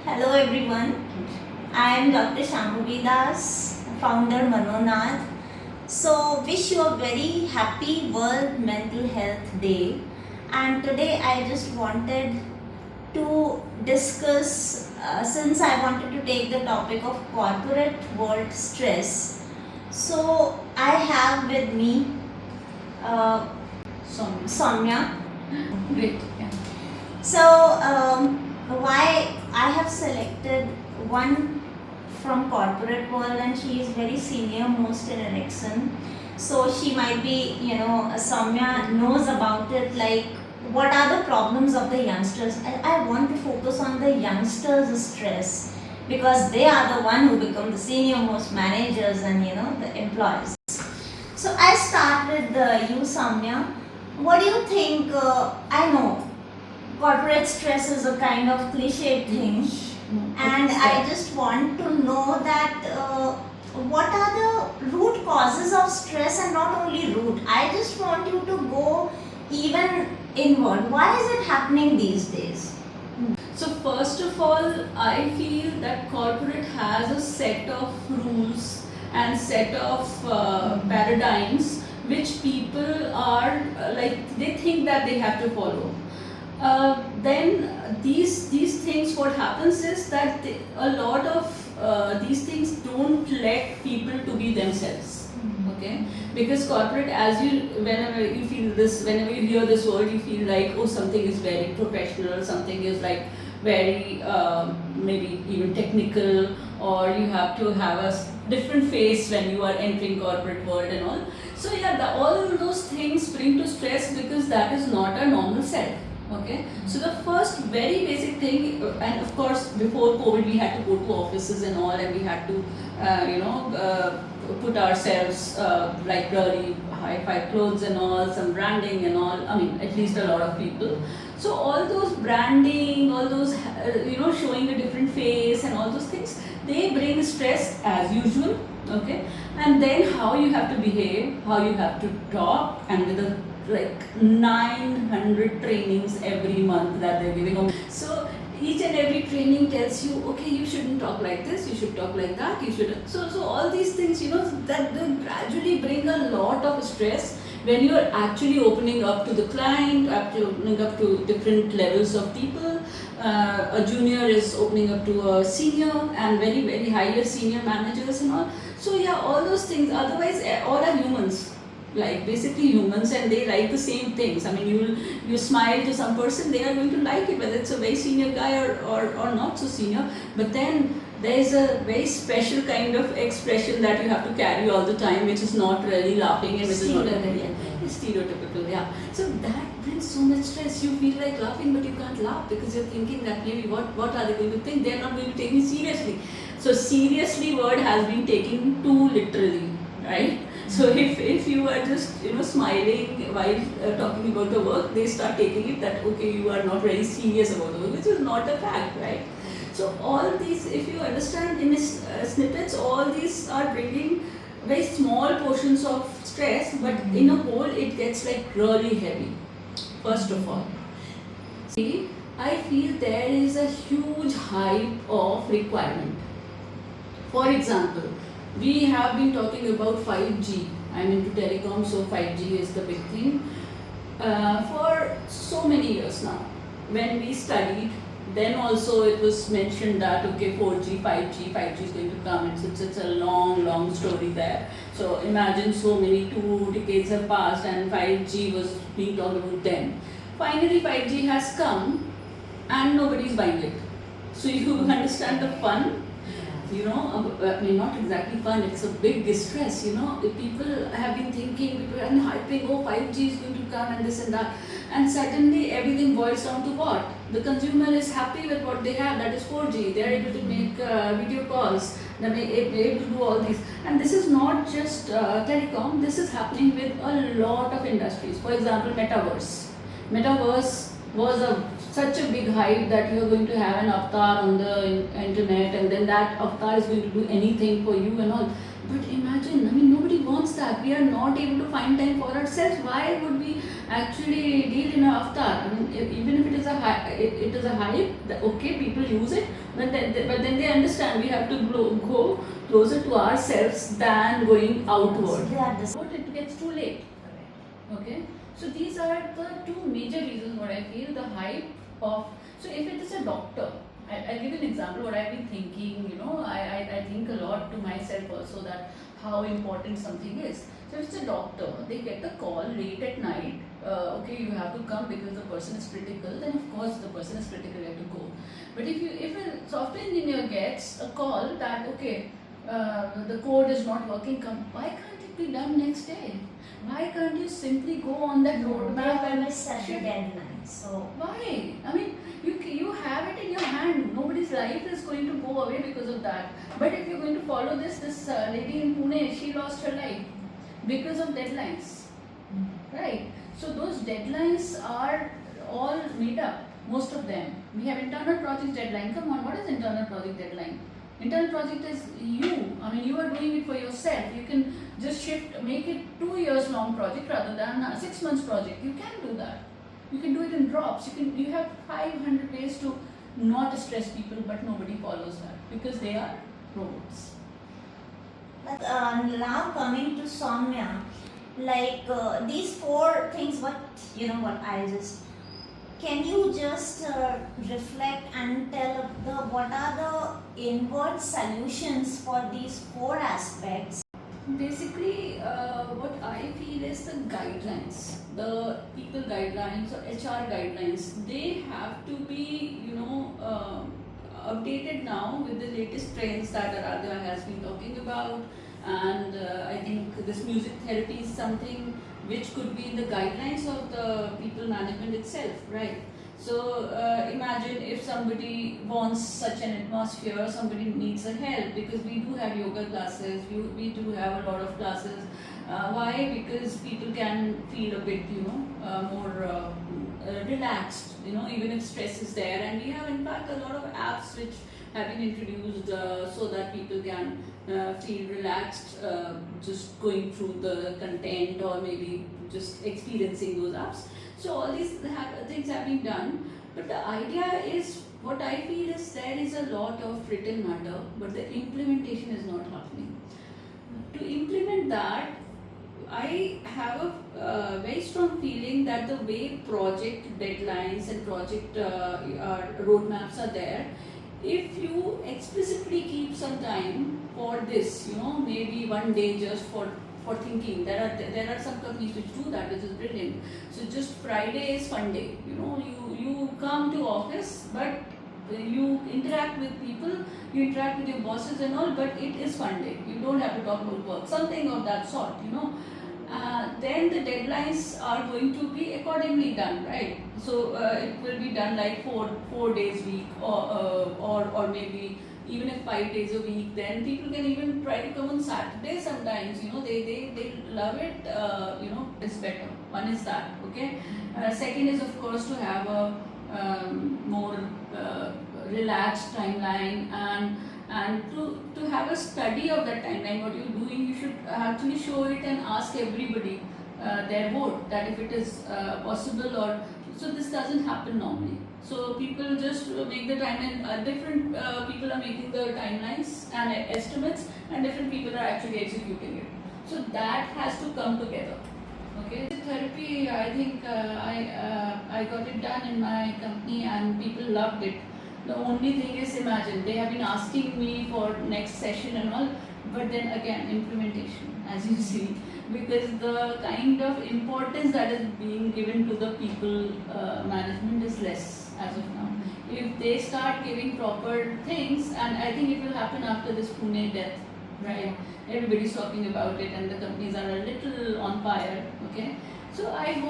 Hello everyone, I am Dr. Shambhavi Das, founder Manonath. So wish you a very happy World Mental Health Day, and today I just wanted to discuss since I wanted to take the topic of corporate world stress. So I have with me Saumya. Great. Yeah. So, why I have selected one from corporate world, and she is very senior most in Ericsson. So she might be, Saumya knows about it. Like, what are the problems of the youngsters? I want to focus on the youngsters' stress because they are the one who become the senior most managers and the employees. So I start with you, Saumya. What do you think? I know corporate stress is a kind of cliche thing, and I just want to know that what are the root causes of stress, and not only root. I just want you to go even inward. Why is it happening these days? So first of all, I feel that corporate has a set of rules and set of paradigms which people are they think that they have to follow. Then these things, what happens is that a lot of these things don't let people to be themselves. Okay, because corporate, whenever you feel this, whenever you hear this word, you feel like, oh, something is very professional, something is like very maybe even technical, or you have to have a different face when you are entering corporate world and all. So yeah, all those things bring to stress because that is not a normal self. Okay, so the first very basic thing, and of course before COVID we had to go to offices and all, and we had to put ourselves like really high-fi clothes and all, some branding and all. I mean, at least a lot of people. So all those branding, all those showing a different face and all those things, they bring stress as usual. Okay, and then how you have to behave, how you have to talk, and with a like 900 trainings every month that they're giving. So each and every training tells you, okay, you shouldn't talk like this, you should talk like that, you should. So all these things, that they gradually bring a lot of stress when you're actually opening up to the client, actually opening up to different levels of people. A junior is opening up to a senior, and very, very higher senior managers and all. So yeah, all those things. Otherwise, all are humans, like basically humans, and they like the same things. I mean, you smile to some person, they are going to like it, whether it's a very senior guy or not so senior. But then there is a very special kind of expression that you have to carry all the time, which is not really laughing, and which is not stereotypical. Yeah. So that brings so much stress. You feel like laughing, but you can't laugh because you're thinking that maybe what are they going to think? They're not going to take me seriously. So seriously word has been taken too literally, right? So if you are just smiling while talking about the work, they start taking it that okay, you are not very serious about the work, which is not a fact, right? So all these, if you understand in snippets, all these are bringing very small portions of stress, but in a whole it gets like really heavy. First of all, see, I feel there is a huge hype of requirement. For example, we have been talking about 5G. I'm into telecom, so 5G is the big thing. For so many years now. When we studied, then also it was mentioned that okay, 4G, 5G is going to come. It's a long story there. So imagine so many 2 decades have passed and 5G was being talked about then. Finally 5G has come and nobody is buying it. So you understand the fun? I mean, not exactly fun, it's a big distress, people have been thinking, people are hyping, oh, 5G is going to come and this and that, and suddenly everything boils down to what? The consumer is happy with what they have, that is 4G, they are able to make video calls, they are able to do all these, and this is not just telecom, this is happening with a lot of industries. For example, Metaverse was such a big hype that you are going to have an avatar on the internet, and then that avatar is going to do anything for you and all. But imagine, I mean, nobody wants that. We are not able to find time for ourselves. Why would we actually deal in an avatar? I mean, even if it is a hype, okay, people use it, but then they understand we have to go closer to ourselves than going outward. They understand. But it gets too late. Okay, so these are the two major reasons what I feel the hype of. So if it is a doctor, I'll give you an example what I've been thinking. I think a lot to myself also that how important something is. So if it's a doctor, they get a call late at night. Okay, you have to come because the person is critical. Then of course the person is critical, you have to go. But if a software engineer gets a call that okay, the code is not working, why can't it be done next day? Why can't you simply go on that roadmap and set the deadline? So why? I mean, you have it in your hand. Nobody's life is going to go away because of that. But if you're going to follow this lady in Pune, she lost her life because of deadlines, right? So those deadlines are all made up. Most of them. We have internal project deadline. Come on, what is internal project deadline? Internal project is you. I mean, you are doing it for yourself. You can just make it 2 years long project rather than a 6 months project. You can do that. You can do it in drops. You have 500 ways to not stress people, but nobody follows that because they are robots. Now coming to Saumya, these 4 things. What I just. Can you just reflect and tell what are the inward solutions for these 4 aspects? Basically, what I feel is the guidelines, the people guidelines or HR guidelines, they have to be, updated now with the latest trends that Aradhya has been talking about. And I think this music therapy is something which could be in the guidelines of the people management itself, right? So imagine if somebody wants such an atmosphere, somebody needs a help, because we do have yoga classes, we do have a lot of classes. Why? Because people can feel a bit, more relaxed, even if stress is there. And we have in fact a lot of apps which have been introduced so that people can feel relaxed just going through the content or maybe just experiencing those apps. So all these things have been done, but the idea is, what I feel is there is a lot of written matter, but the implementation is not happening. To implement that, I have a very strong feeling that the way project deadlines and project roadmaps are there, if you explicitly keep some time for this, maybe one day just for thinking. There are some companies which do that, which is brilliant. So just Friday is Funday. You come to office, but you interact with people, you interact with your bosses and all, but it is Funday. You don't have to talk about work, something of that sort. Then the deadlines are going to be accordingly done, right? So it will be done like four days a week, or maybe even if 5 days a week. Then people can even try to come on Saturday sometimes. They love it. It's better. One is that. Okay. Second is of course to have a more relaxed timeline, and to have a study of that timeline. What you're doing, you should actually show it and ask everybody their vote, that if it is possible. Or so this doesn't happen normally. So people just make the timeline. Different people are making the timelines and estimates, and different people are actually executing it. So that has to come together. Okay. Therapy, I think I got it done in my company and people loved it. The only thing is, imagine, they have been asking me for next session and all, but then again, implementation, as you see, because the kind of importance that is being given to the people management is less as of now. If they start giving proper things, and I think it will happen after this Pune death, right? Everybody's talking about it and the companies are a little on fire, okay? So I hope